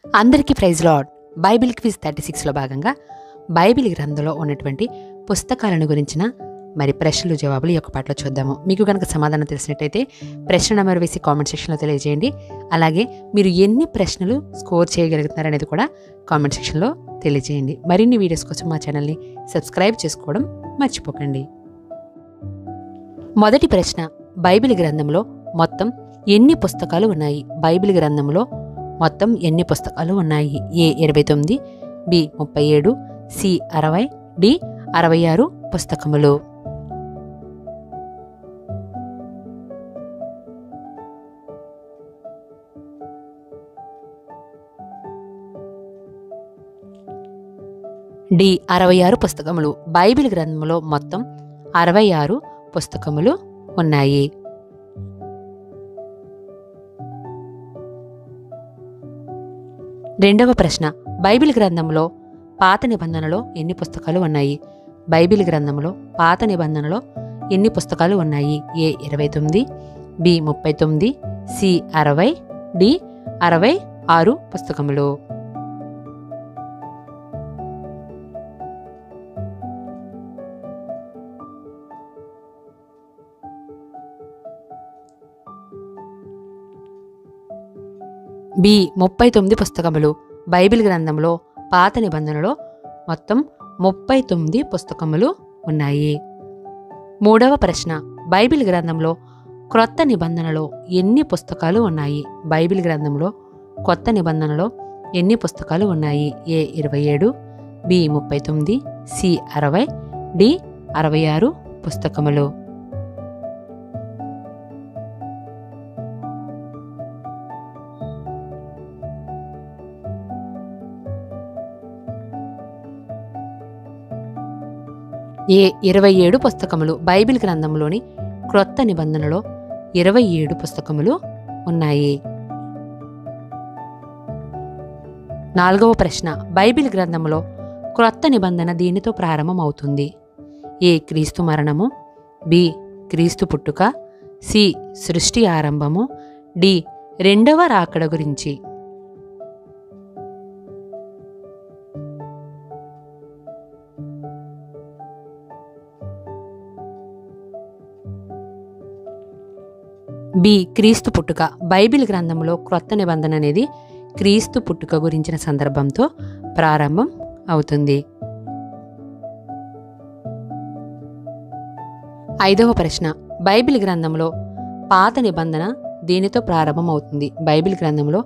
అందరికీ praise lord. Bible quiz 36లో భాగంగా Bible గ్రంథంలో ఉన్నటువంటి పుస్తకాలను గురించిన ప్రశ్నలు జవాబులు ఈ యొక్క పాటలో చూద్దాము. మీకు కనుక సమాధానం తెలిసినట్టయితే ప్రశ్న నెంబర్ వేసి కామెంట్ సెక్షన్లో తెలియజేయండి. అలాగే మీరు ఎన్ని ప్రశ్నలు స్కోర్ చేయగలుగుతున్నారనేది కూడా కామెంట్ సెక్షన్లో తెలియజేయండి. మరిన్ని వీడియోస్ కోసం మా ఛానల్ని సబ్స్క్రైబ్ చేసుకోవడం మర్చిపోకండి. మొదటి ప్రశ్న, బైబిల్ గ్రంథంలో మొత్తం ఎన్ని పుస్తకాలు ఉన్నాయి? బైబిల్ గ్రంథంలో మొత్తం ఎన్ని పుస్తకాలు ఉన్నాయి? ఏ 29, బి 37, సి 60, డి 66 పుస్తకములు. డి 66 పుస్తకములు. బైబిల్ గ్రంథంలో మొత్తం 66 పుస్తకములు ఉన్నాయి. రెండవ ప్రశ్న, బైబిల్ గ్రంథంలో పాత నిబంధనలో ఎన్ని పుస్తకాలు ఉన్నాయి? బైబిల్ గ్రంథంలో పాత నిబంధనలో ఎన్ని పుస్తకాలు ఉన్నాయి? ఏ 29, బి 39, సి 60, డి 66 పుస్తకములు. బి 39 పుస్తకములు. బైబిల్ గ్రంథంలో పాత నిబంధనలో మొత్తం 39 పుస్తకములు ఉన్నాయి. మూడవ ప్రశ్న, బైబిల్ గ్రంథంలో క్రొత్త నిబంధనలో ఎన్ని పుస్తకాలు ఉన్నాయి? బైబిల్ గ్రంథంలో కొత్త నిబంధనలో ఎన్ని పుస్తకాలు ఉన్నాయి? ఏ 27, బి 39, సి 60, డి 66 పుస్తకములు. ఏ 27 పుస్తకములు. బైబిల్ గ్రంథంలోని క్రొత్త నిబంధనలో 27 పుస్తకములు ఉన్నాయి. నాలుగవ ప్రశ్న, బైబిల్ గ్రంథంలో క్రొత్త నిబంధన దీనితో ప్రారంభం అవుతుంది? ఏ క్రీస్తు మరణము, బి క్రీస్తు పుట్టుక, సి సృష్టి ఆరంభము, డి రెండవ రాకడ గురించి. బి క్రీస్తు పుట్టుక. బైబిల్ గ్రంథంలో క్రొత్త నిబంధన అనేది క్రీస్తు పుట్టుక గురించిన సందర్భంతో ప్రారంభం అవుతుంది. ఐదవ ప్రశ్న, బైబిల్ గ్రంథంలో పాత నిబంధన దేనితో ప్రారంభం అవుతుంది? బైబిల్ గ్రంథంలో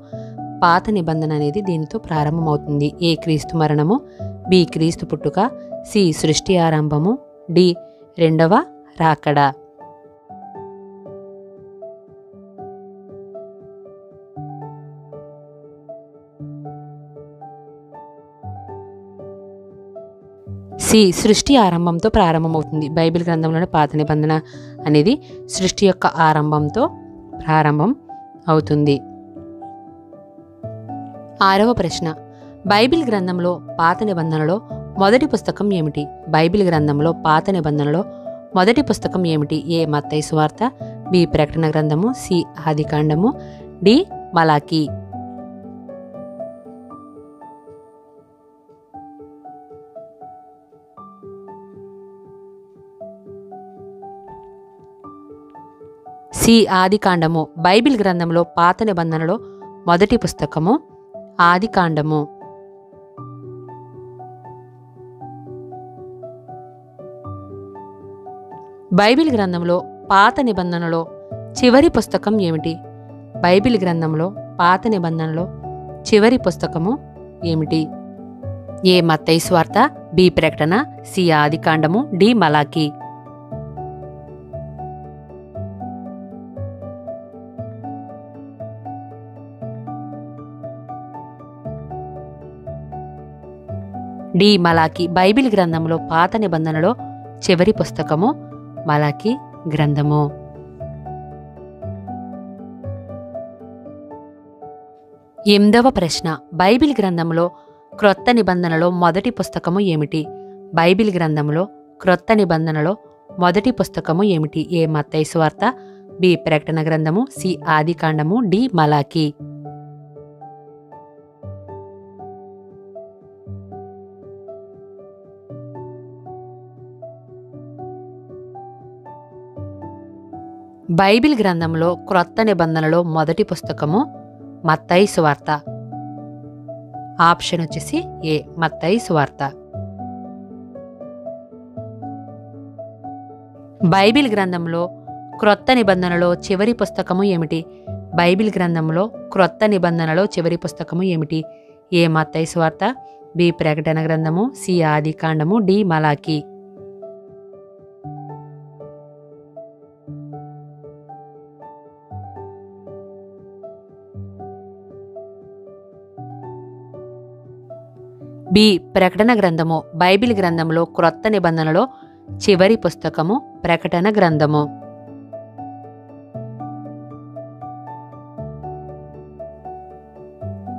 పాత నిబంధన అనేది దీనితో ప్రారంభం అవుతుంది? ఏ క్రీస్తు మరణము, బి క్రీస్తు పుట్టుక, సి సృష్టి ఆరంభము, డి రెండవ రాకడ. సి సృష్టి ఆరంభంతో ప్రారంభమవుతుంది. బైబిల్ గ్రంథంలోని పాత నిబంధన అనేది సృష్టి యొక్క ఆరంభంతో ప్రారంభం అవుతుంది. ఆరవ ప్రశ్న, బైబిల్ గ్రంథంలో పాత నిబంధనలో మొదటి పుస్తకం ఏమిటి? బైబిల్ గ్రంథంలో పాత నిబంధనలో మొదటి పుస్తకం ఏమిటి? ఏ మత్తయి సువార్త, బి ప్రకటన గ్రంథము, సి ఆదికాండము, డి మలాకి. సి ఆదికాండము. బైబిల్ గ్రంథంలో పాత నిబంధనలో మొదటి పుస్తకము ఆదికాండము. బైబిల్ గ్రంథంలో పాత నిబంధనలో చివరి పుస్తకం ఏమిటి? బైబిల్ గ్రంథంలో పాత నిబంధనలో చివరి పుస్తకము ఏమిటి? ఏ మత్తయి సువార్త, బి ప్రకటన, సి ఆదికాండము, డి మలాకి. డి మలాకి. బైబిల్ గ్రంథంలో పాత నిబంధనలో చివరి పుస్తకము మలాకి గ్రంథము. ఎనిమిదవ ప్రశ్న, బైబిల్ గ్రంథంలో క్రొత్త నిబంధనలో మొదటి పుస్తకము ఏమిటి? బైబిల్ గ్రంథంలో క్రొత్త నిబంధనలో మొదటి పుస్తకము ఏమిటి? ఏ మత్తయి సువార్త, బి ప్రకటన గ్రంథము, సి ఆదికాండము, డి మలాకి. బైబిల్ గ్రంథంలో క్రొత్త నిబంధనలో మొదటి పుస్తకము మత్తయి సువార్త. ఆప్షన్ వచ్చేసి ఏ, మత్తయి సువార్త. బైబిల్ గ్రంథంలో క్రొత్త నిబంధనలో చివరి పుస్తకము ఏమిటి? బైబిల్ గ్రంథంలో క్రొత్త నిబంధనలో చివరి పుస్తకము ఏమిటి? ఏ, మత్తయి సువార్త, బి, ప్రకటన గ్రంథము, సి, ఆదికాండము, డి, మలాకి. బి, ప్రకటన గ్రంథము. బైబిల్ గ్రంథంలో క్రొత్త నిబంధనలో చివరి పుస్తకము ప్రకటన గ్రంథము.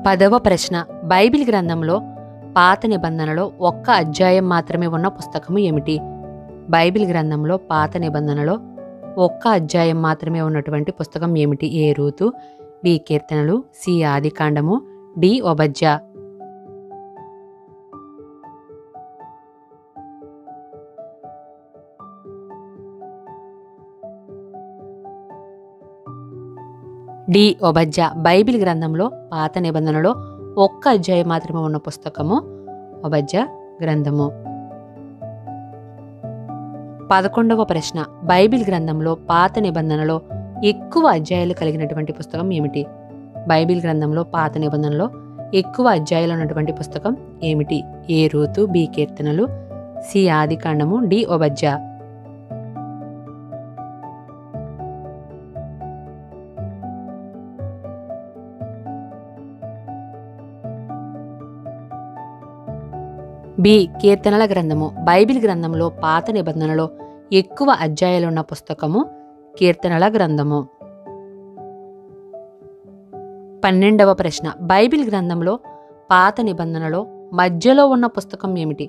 10వ ప్రశ్న. బైబిల్ గ్రంథంలో పాత నిబంధనలో ఒక్క అధ్యాయం మాత్రమే ఉన్న పుస్తకము ఏమిటి? బైబిల్ గ్రంథంలో పాత నిబంధనలో ఒక్క అధ్యాయం మాత్రమే ఉన్నటువంటి పుస్తకం ఏమిటి? ఏ, రూతు, బి, కీర్తనలు, సి, ఆదికాండము, డి, ఓబద్యా. డి, ఓబద్యా. బైబిల్ గ్రంథంలో పాత నిబంధనలో ఒక్క అధ్యాయం మాత్రమే ఉన్న పుస్తకము ఓబద్యా గ్రంథము. 11వ ప్రశ్న. బైబిల్ గ్రంథంలో పాత నిబంధనలో ఎక్కువ అధ్యాయాలు కలిగినటువంటి పుస్తకం ఏమిటి? బైబిల్ గ్రంథంలో పాత నిబంధనలో ఎక్కువ అధ్యాయాలు ఉన్నటువంటి పుస్తకం ఏమిటి? ఏ, రూతు, బి, కీర్తనలు, సి, ఆదికాండము, డి, ఓబద్యా. బి, కీర్తనల గ్రంథము. బైబిల్ గ్రంథంలో పాత నిబంధనలో ఎక్కువ అధ్యాయాలున్న పుస్తకము కీర్తనల గ్రంథము. 12వ ప్రశ్న. బైబిల్ గ్రంథంలో పాత నిబంధనలో మధ్యలో ఉన్న పుస్తకం ఏమిటి?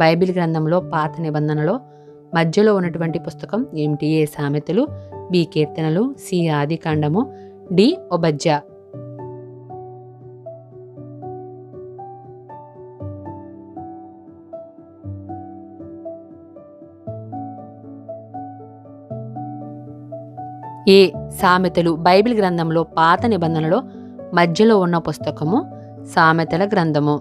బైబిల్ గ్రంథంలో పాత నిబంధనలో మధ్యలో ఉన్నటువంటి పుస్తకం ఏమిటి? ఏ, సామెతలు, బి, కీర్తనలు, సి, ఆదికాండము, డి, ఓబద్యా. ఏ, సామెతలు. బైబిల్ గ్రంథంలో పాత నిబంధనలో మధ్యలో ఉన్న పుస్తకము సామెతల గ్రంథము.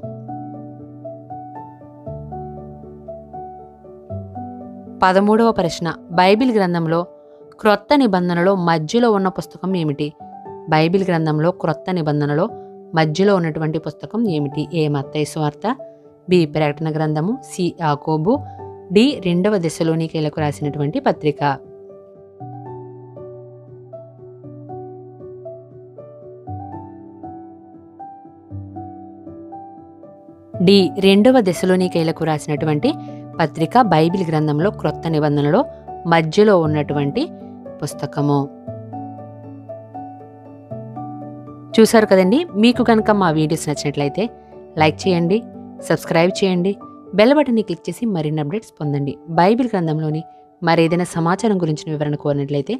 13వ ప్రశ్న. బైబిల్ గ్రంథంలో క్రొత్త నిబంధనలో మధ్యలో ఉన్న పుస్తకం ఏమిటి? బైబిల్ గ్రంథంలో క్రొత్త నిబంధనలో మధ్యలో ఉన్నటువంటి పుస్తకం ఏమిటి? ఏ, మత్తయి సువార్త, బి, ప్రకటన గ్రంథము, సి, యాకోబు, డి, 2వ దెస్సలోనికీయులకు రాసినటువంటి పత్రిక. డి, 2వ దెస్సలోనికీయులకు రాసినటువంటి పత్రిక బైబిల్ గ్రంథంలో క్రొత్త నిబంధనలో మధ్యలో ఉన్నటువంటి పుస్తకము. చూసారు కదండి. మీకు కనుక మా వీడియోస్ నచ్చినట్లయితే లైక్ చేయండి, సబ్స్క్రైబ్ చేయండి, బెల్ బటన్ని క్లిక్ చేసి మరిన్ని అప్డేట్స్ పొందండి. బైబిల్ గ్రంథంలోని మరేదైనా సమాచారం గురించిన వివరణ కోరినట్లయితే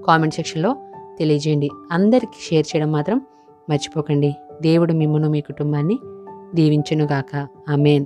కామెంట్ సెక్షన్లో తెలియజేయండి. అందరికీ షేర్ చేయడం మాత్రం మర్చిపోకండి. దేవుడు మిమ్మును మీ కుటుంబాన్ని దీవించునుగాక. ఆమేన్.